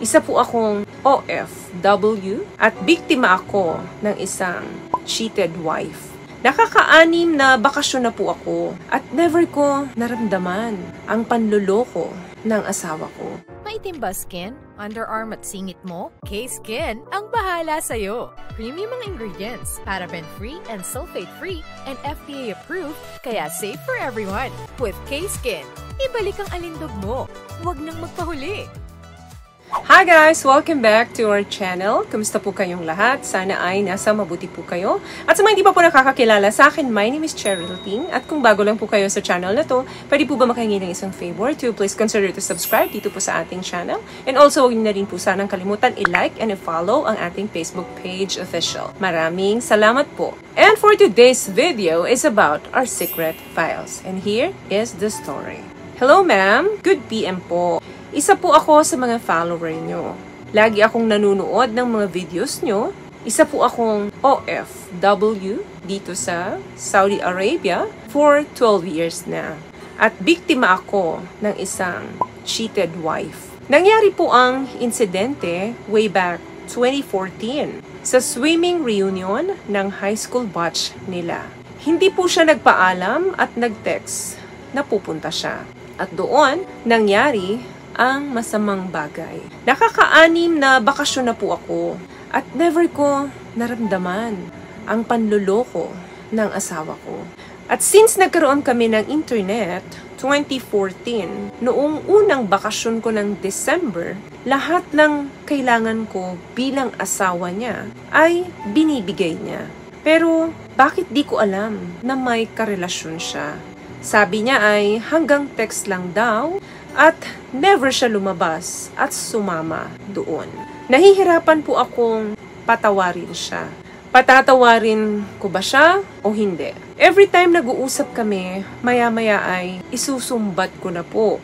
Isa po akong OFW at biktima ako ng isang cheated wife. Nakaka-6 na bakasyon na po ako at never ko naramdaman ang panluloko ng asawa ko. Maitim ba skin, underarm at singit mo? K-Skin ang bahala sa'yo. Premium ang ingredients, paraben-free and sulfate-free, and FDA approved, kaya safe for everyone. With K-Skin, ibalik ang alindog mo. Huwag nang magpahuli. Hi guys! Welcome back to our channel. Kumusta po kayong lahat? Sana ay nasa mabuti po kayo. At sa mga hindi pa po nakakakilala sa akin, my name is Cheryl Ting. At kung bago lang po kayo sa channel na to, pwede po ba makahingi ng isang favor to please consider to subscribe dito po sa ating channel. And also, huwag niyo na rin po sanang kalimutan i-like and i-follow ang ating Facebook page official. Maraming salamat po. And for today's video is about our secret files. And here is the story. Hello ma'am! Good PM po. Isa po ako sa mga follower nyo. Lagi akong nanunood ng mga videos nyo. Isa po akong OFW dito sa Saudi Arabia for 12 years na. At biktima ako ng isang cheated wife. Nangyari po ang insidente way back 2014 sa swimming reunion ng high school batch nila. Hindi po siya nagpaalam at nag-text na pupunta siya. At doon, nangyari ang masamang bagay. Nakaka-6 na bakasyon na po ako at never ko naramdaman ang panluloko ng asawa ko. At since nagkaroon kami ng internet, 2014, noong unang bakasyon ko ng December, lahat ng kailangan ko bilang asawa niya ay binibigay niya. Pero bakit di ko alam na may karelasyon siya? Sabi niya ay hanggang text lang daw, at never siya lumabas at sumama doon. Nahihirapan po akong patawarin siya. Patatawarin ko ba siya o hindi? Every time nag-uusap kami, maya-maya ay isusumbat ko na po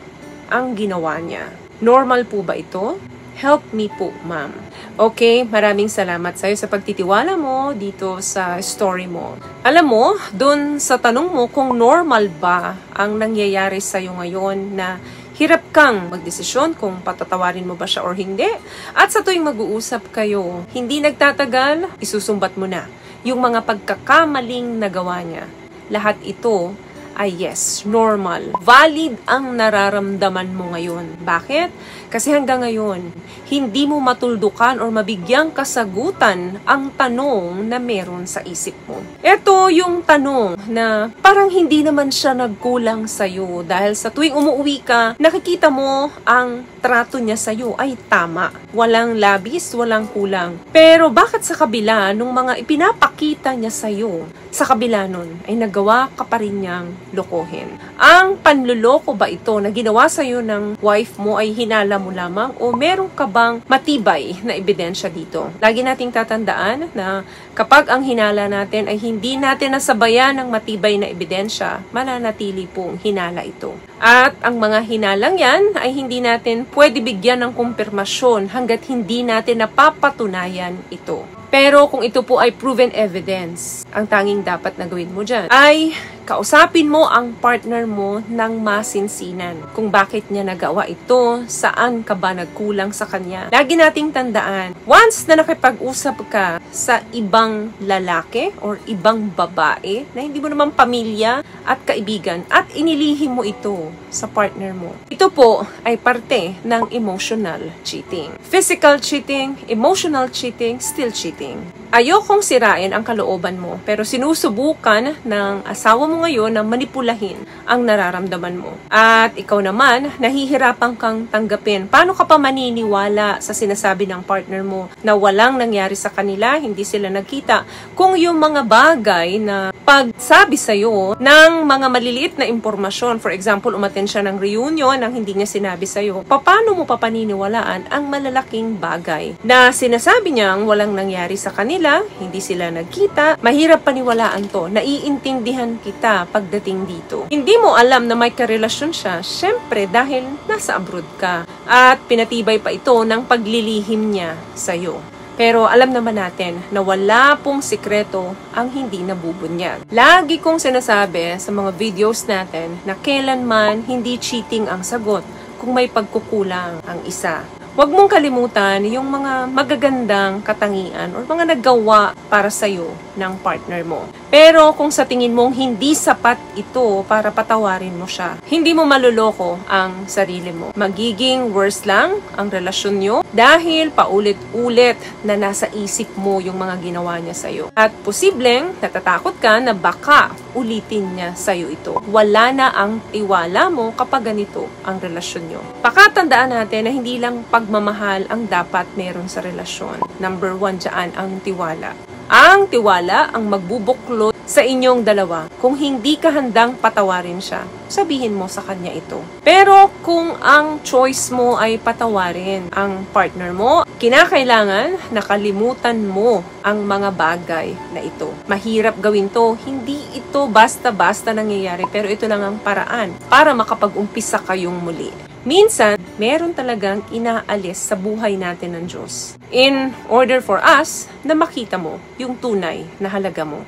ang ginawa niya. Normal po ba ito? Help me po, ma'am. Okay, maraming salamat sa'yo sa pagtitiwala mo dito sa story mo. Alam mo, dun sa tanong mo kung normal ba ang nangyayari sa'yo ngayon na hirap kang magdesisyon kung patatawarin mo ba siya or hindi. At sa tuwing mag-uusap kayo, hindi nagtatagal, isusumbat mo na yung mga pagkakamaling nagawa niya. Lahat ito ay yes, normal. Valid ang nararamdaman mo ngayon. Bakit? Kasi hanggang ngayon, hindi mo matuldukan or mabigyang kasagutan ang tanong na meron sa isip mo. Ito yung tanong na parang hindi naman siya nagkulang sa'yo dahil sa tuwing umuwi ka, nakikita mo ang trato niya sa'yo ay tama. Walang labis, walang kulang. Pero bakit sa kabila, nung mga ipinapakita niya sa'yo, sa kabila nun, ay nagawa ka pa rin niyang lokohin? Ang panluloko ba ito na ginawa sa'yo ng wife mo ay hinala mo lamang o meron ka bang matibay na ebidensya dito? Lagi nating tatandaan na kapag ang hinala natin ay hindi natin nasabayan ng matibay na ebidensya, mananatili pong hinala ito. At ang mga hinalang yan ay hindi natin pwede bigyan ng kumpirmasyon hanggat hindi natin napapatunayan ito. Pero kung ito po ay proven evidence, ang tanging dapat na gawin mo dyan ay kausapin mo ang partner mo ng masinsinan kung bakit niya nagawa ito, saan ka ba nagkulang sa kanya. Lagi nating tandaan, once na nakipag-usap ka sa ibang lalaki or ibang babae na hindi mo naman pamilya at kaibigan at inilihim mo ito sa partner mo, ito po ay parte ng emotional cheating. Physical cheating, emotional cheating, still cheating. Ayokong sirain ang kalooban mo, pero sinusubukan ng asawa mo ngayon na manipulahin ang nararamdaman mo. At ikaw naman, nahihirapan kang tanggapin. Paano ka pa maniniwala sa sinasabi ng partner mo na walang nangyari sa kanila, hindi sila nagkita, kung yung mga bagay na pagsabi sa'yo ng mga maliliit na impormasyon, for example, umattend siya ng reunion nang hindi niya sinabi sa'yo, paano mo papaniniwalaan ang malalaking bagay na sinasabi niyang walang nangyari sa kanila, hindi sila nagkita? Mahirap paniwalaan to. Naiintindihan kita pagdating dito. Hindi mo alam na may karelasyon siya, syempre dahil nasa abroad ka. At pinatibay pa ito ng paglilihim niya sa'yo. Pero alam naman natin na wala pong sikreto ang hindi nabubunyag. Lagi kong sinasabi sa mga videos natin na kailanman hindi cheating ang sagot kung may pagkukulang ang isa. Huwag mong kalimutan yung mga magagandang katangian o mga naggawa para sa'yo ng partner mo. Pero kung sa tingin mong hindi sapat ito para patawarin mo siya, hindi mo maluloko ang sarili mo. Magiging worse lang ang relasyon nyo dahil paulit-ulit na nasa isip mo yung mga ginawa niya sa'yo. At posibleng natatakot ka na baka ulitin niya sa'yo ito. Wala na ang tiwala mo kapag ganito ang relasyon nyo. Pakatandaan natin na hindi lang pagmamahal ang dapat meron sa relasyon. Number 1 dyan ang tiwala. Ang tiwala ang magbubuklod sa inyong dalawa. Kung hindi ka handang patawarin siya, sabihin mo sa kanya ito. Pero kung ang choice mo ay patawarin ang partner mo, kinakailangan nakalimutan mo ang mga bagay na ito. Mahirap gawin to. Hindi ito basta-basta nangyayari, pero ito lang ang paraan para makapag-umpisa kayong muli. Minsan, meron talagang inaalis sa buhay natin ng Diyos in order for us na makita mo yung tunay na halaga mo.